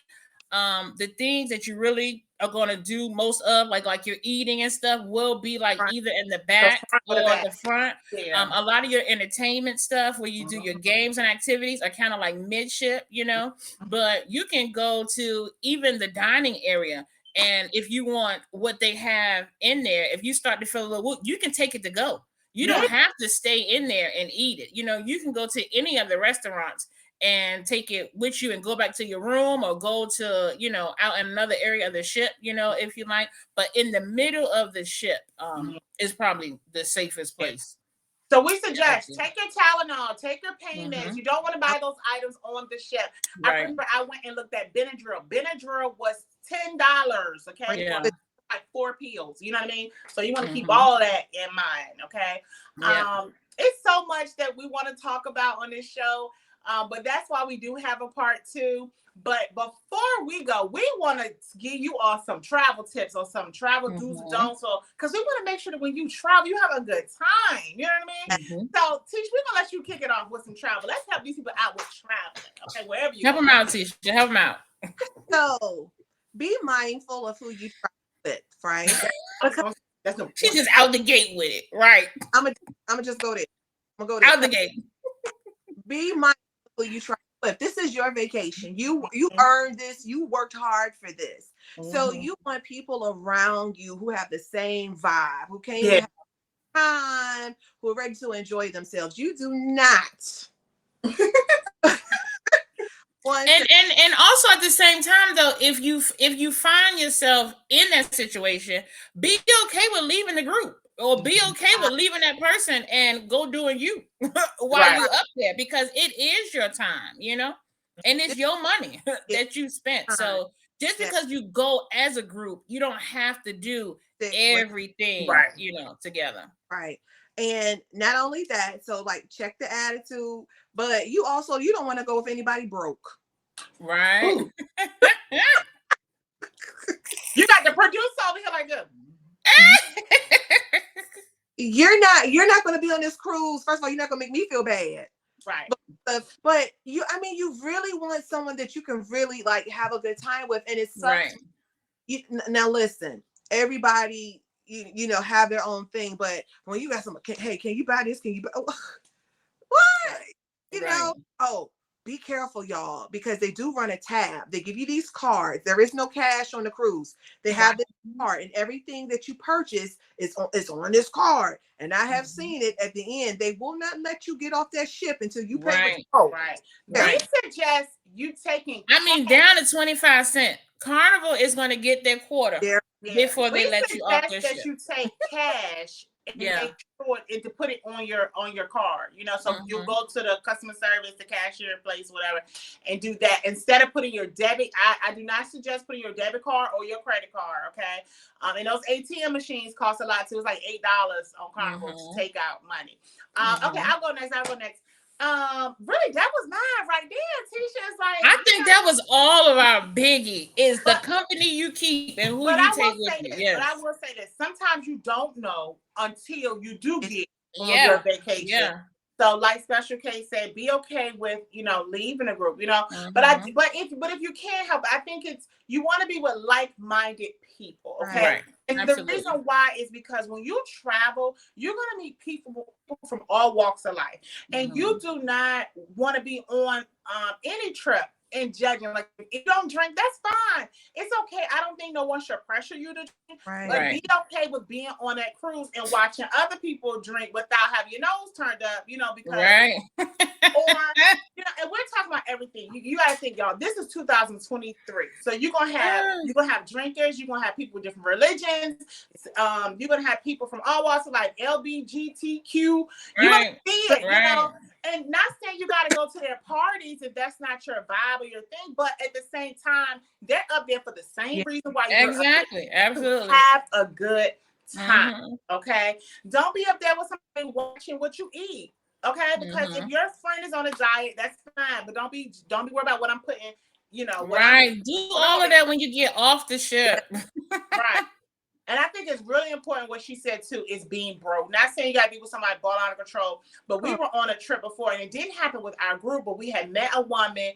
the things that you really are going to do most of, like your eating and stuff, will be like either in the back or the front. A lot of your entertainment stuff where you do your games and activities are kind of like midship, but you can go to even the dining area. And if you want what they have in there, if you start to feel a little, you can take it to go. You don't have to stay in there and eat it. You can go to any of the restaurants and take it with you and go back to your room or go to, out in another area of the ship, if you like. But in the middle of the ship is probably the safest place. So we suggest take your Tylenol, take your pain meds. You don't want to buy those items on the ship. Right. I remember I went and looked at Benadryl. Benadryl was $10, okay? Yeah. Like 4 pills, you know what I mean? So you want to keep all of that in mind, okay? Yeah. It's so much that we want to talk about on this show, but that's why we do have a part 2. But before we go, we want to give you all some travel tips or some travel do's and don'ts, because we want to make sure that when you travel, you have a good time. You know what I mean? So, Tish, we're gonna let you kick it off with some travel. Let's help these people out with traveling. Okay, wherever you help go. them out, Tish. Help them out. So be mindful of who you travel with, right? She's just out the gate with it, right? I'm gonna just go there. I'm gonna go there. Out the gate. Be mindful of who you travel with. This is your vacation. You earned this. You worked hard for this. So you want people around you who have the same vibe, who came to have time, who are ready to enjoy themselves. You do not. And also at the same time, though, if you find yourself in that situation, be okay with leaving the group, or be okay with leaving that person and go doing you while you're up there, because it is your time, and it's your money that you spent. So just because you go as a group, you don't have to do everything, together. Right. And not only that, so like check the attitude, but you don't want to go with anybody broke. Right. You got the producer over here like this. You're not going to be on this cruise. First of all, you're not going to make me feel bad. Right. But you really want someone that you can really like have a good time with. And it's right. Now listen, everybody, have their own thing, but when you got someone, hey, can you buy this? Can you buy what? Be careful, y'all, because they do run a tab. They give you these cards. There is no cash on the cruise. They have this card, and everything that you purchase is on this card. And I have seen it at the end. They will not let you get off that ship until you pay. Right. They suggest you taking. Down to 25 cents. Carnival is going to get their quarter before they let you off their ship. You take cash. And make sure and to put it on your card, so you go to the customer service, the cashier place, whatever, and do that instead of putting your debit. I do not suggest putting your debit card or your credit card. Okay, and those ATM machines cost a lot too. It's like $8 on Carnival to take out money. Okay, I'll go next. Really, that was mine right there. Tisha's like, I think that was all of our biggie is the company you keep and who you take with you. Yes. But I will say this: sometimes you don't know until you do get on your vacation. Yeah. So, like Special K said, be okay with leaving a group. But if you can't help it, I think you want to be with like-minded people. Okay. Right. And the reason why is because when you travel, you're going to meet people from all walks of life. And you do not want to be on any trip and judging. Like, if you don't drink, that's fine. It's okay. I don't think no one should pressure you to drink. Right. But be okay with being on that cruise and watching other people drink without having your nose turned up, because and we're talking about everything. You gotta think, y'all, this is 2023. So you're gonna have drinkers, you're gonna have people with different religions, you're gonna have people from all walks of life, LBGTQ. You're gonna see it, And not saying you got to go to their parties if that's not your vibe or your thing, but at the same time, they're up there for the same reason why you're absolutely have a good time. Okay, don't be up there with somebody watching what you eat. Okay, because if your friend is on a diet, that's fine, but don't be worried about what I'm putting. Do all of that when you get off the ship. Right. And I think it's really important what she said too is being broke. Not saying you gotta be with somebody ball out of control, but we were on a trip before, and it didn't happen with our group, but we had met a woman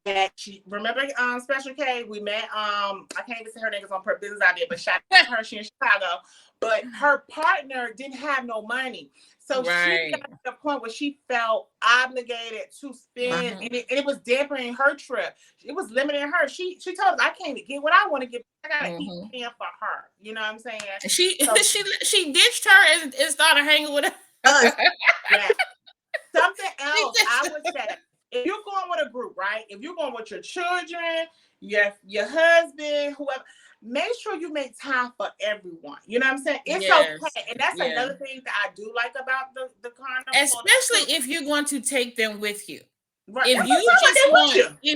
that remember Special K? We met I can't even say her name because on her business idea, but shout out to her, she in Chicago. But her partner didn't have no money. So she got to the point where she felt obligated to spend, and it was dampening her trip. It was limiting her. She told us, I can't get what I want to get. I gotta keep paying for her. You know what I'm saying? She ditched her and started hanging with her. Yeah. Something else I would say. if you're going with a group, right? If you're going with your children, your husband, whoever, make sure you make time for everyone. You know what I'm saying? It's okay. And that's another thing that I do like about the carnival. Especially if you're going to take them with you. Right. If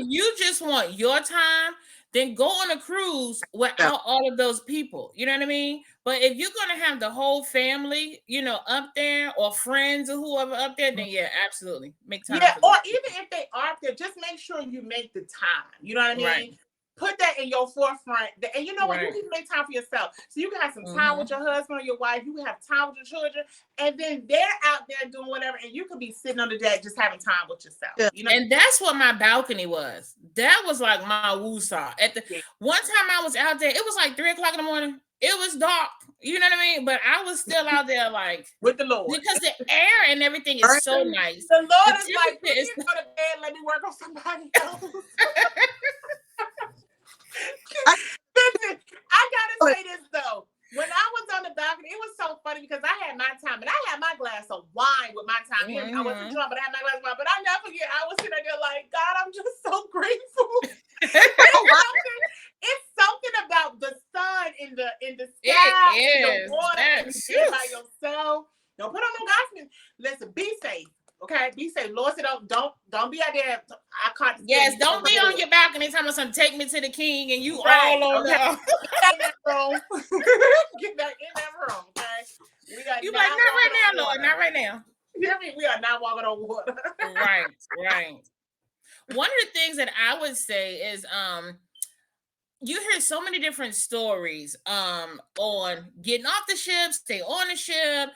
you just want your time, then go on a cruise without all of those people. You know what I mean? But if you're going to have the whole family, you know, up there, or friends or whoever up there, then yeah, absolutely. Make time. Yeah, or even if they are up there, just make sure you make the time. You know what I mean? Right. Put that in your forefront. And you know what? You can make time for yourself. So you can have some time with your husband or your wife. You can have time with your children. And then they're out there doing whatever. And you could be sitting on the deck just having time with yourself. You know? And that's what my balcony was. That was like my woo-saw. One time I was out there, it was like 3:00 in the morning. It was dark. You know what I mean? But I was still out there like with the Lord. Because the air and everything is so nice. The Lord is like, please go to bed. Let me work on somebody else. Listen, I gotta say this though. When I was on the balcony, it was so funny because I had my time and I had my glass of wine with my time. I wasn't drunk, but I had my glass of wine. But I never forget, I was sitting there like, God, I'm just so grateful. It's something about the sun in the sky, in the water, and you by yourself. Don't put on no gospel. Listen, be safe. Okay, be safe. Lord said, don't be out there. I caught. Yes, don't be on your balcony telling me something. Take me to the king, and you all on Get back in that room. Get back in that room. Okay, we are. You like not right now, Lord. Not right now. You mean we are not walking on water? Right. One of the things that I would say is, you hear so many different stories on getting off the ship, stay on the ship.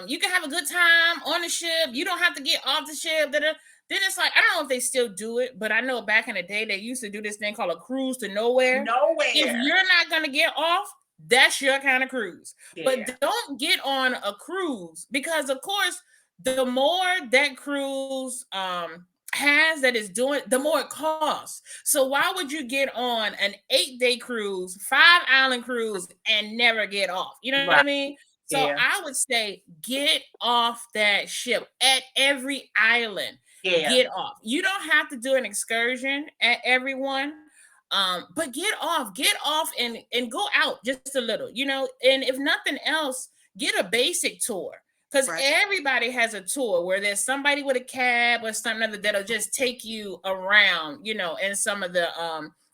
You can have a good time on the ship. You don't have to get off the ship. Then it's like, I don't know if they still do it, but I know back in the day they used to do this thing called a cruise to nowhere. If you're not going to get off, that's your kind of cruise. Yeah. But don't get on a cruise because, of course, the more that cruise has that is doing, the more it costs. So why would you get on an 8-day cruise, 5-island cruise, and never get off? You know what I mean? So I would say get off that ship at every island. Get off. You don't have to do an excursion at every one. But get off and go out just a little, you know, and if nothing else, get a basic tour. Because everybody has a tour where there's somebody with a cab or something other that'll just take you around, you know, in some of the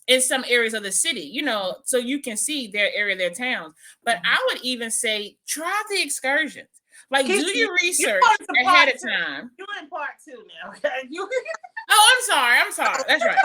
in some areas of the city, you know, so you can see their area, their towns. But I would even say try the excursions. Like, do your research ahead of time. You're in part 2 now. Okay? I'm sorry. That's right.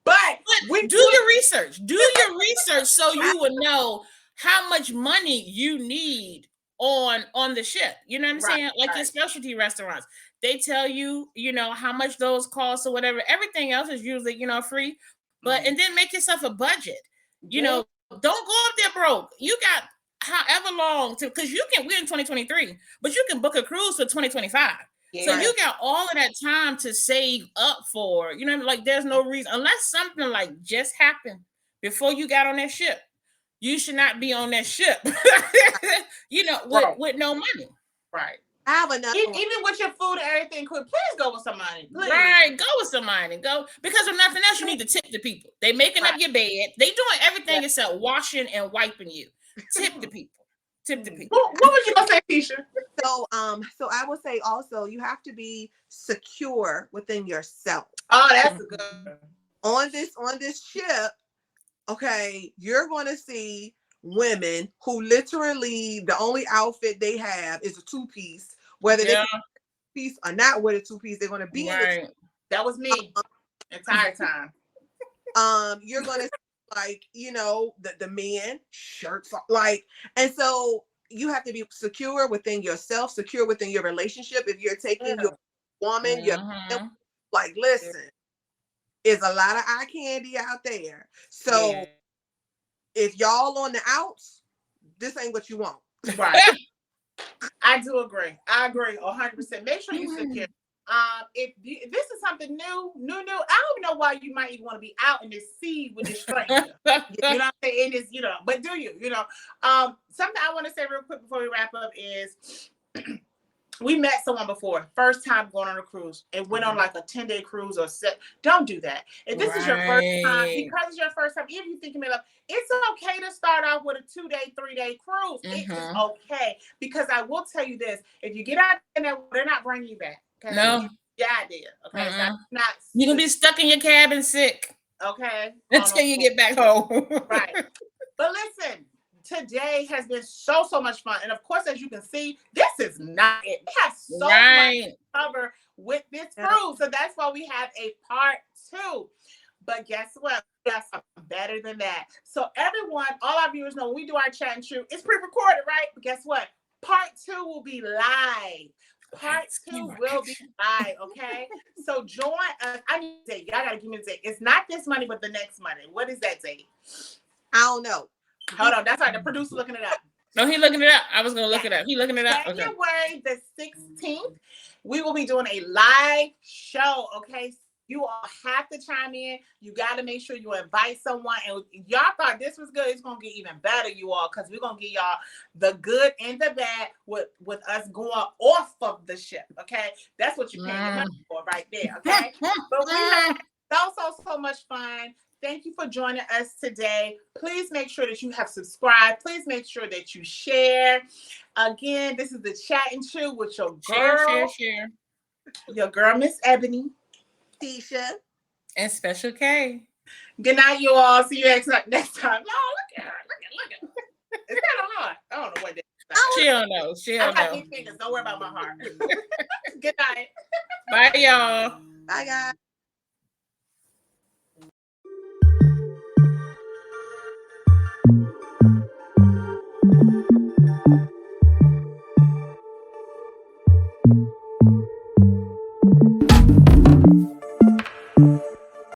But do your research. Do your research so you would know how much money you need on the ship. You know what I'm saying? Like your specialty restaurants, they tell you, you know, how much those cost or whatever. Everything else is usually, you know, free. But and then make yourself a budget. You know, don't go up there broke. You got however long to, because we're in 2023, but you can book a cruise for 2025. So you got all of that time to save up for, you know, like there's no reason, unless something like just happened before you got on that ship, you should not be on that ship, you know, with no money. Right. I have another even with your food and everything, please go with some money. Please. Right, go with some money. Go, because if nothing else, you need to tip the people. They making up your bed. They doing everything except washing and wiping you. Tip the people. Tip the people. What was you gonna say, Tisha? So I would say also you have to be secure within yourself. Oh, that's a good one. On this ship. Okay, you're going to see women who literally the only outfit they have is a 2-piece, whether they piece or not with a 2-piece, they're going to be in the that was me entire time. You're going to see, like, you know, the men shirts like, and so you have to be secure within yourself, secure within your relationship. If you're taking your woman, your like, listen. Is a lot of eye candy out there. So if y'all on the outs, this ain't what you want. Right. I do agree. I agree 100%. Make sure you secure. If this is something new, I don't know why you might even want to be out in this sea with this stranger. You know what I'm saying? It is, you know, but do you know? Something I want to say real quick before we wrap up is we met someone before, first time going on a cruise. It went on like a 10-day cruise or set. Don't do that. If this is your first time, because it's your first time, even if you think about it, it's okay to start off with a 2-day, 3-day cruise. It is okay. Because I will tell you this, if you get out in that, they're not bringing you back. Okay? No. Yeah, I did. Okay. So not you can be stuck in your cabin sick. Okay. Until you get back home. Right. But listen, today has been so much fun. And of course, as you can see, this is not it. We have so much to cover with this cruise. So that's why we have a part 2. But guess what? We got something better than that. So everyone, all our viewers know when we do our chat and shoot, it's pre-recorded, right? But guess what? Part 2 will be live. Part 2 will be live, okay? So join us. I need a date. Y'all gotta give me a date. It's not this Monday, but the next Monday. What is that date? I don't know. Hold on. That's right. The producer looking it up. No, he looking it up. I was gonna look it up. He looking it up. February the 16th, we will be doing a live show, okay? You all have to chime in. You got to make sure you invite someone. And y'all thought this was good. It's going to get even better, you all, because we're going to give y'all the good and the bad with us going off of the ship, okay? That's what you're paying your money for right there, okay? But we had so much fun. Thank you for joining us today. Please make sure that you have subscribed. Please make sure that you share. Again, this is the Chat and Chew with your girl. Share. Your girl, Miss Ebony. Tisha. And Special K. Good night, you all. See you next time. No, look at her. Look at her. It's kind of hard. I don't know what that is. She don't know. I got big fingers. Don't worry about my heart. Good night. Bye, y'all. Bye, guys.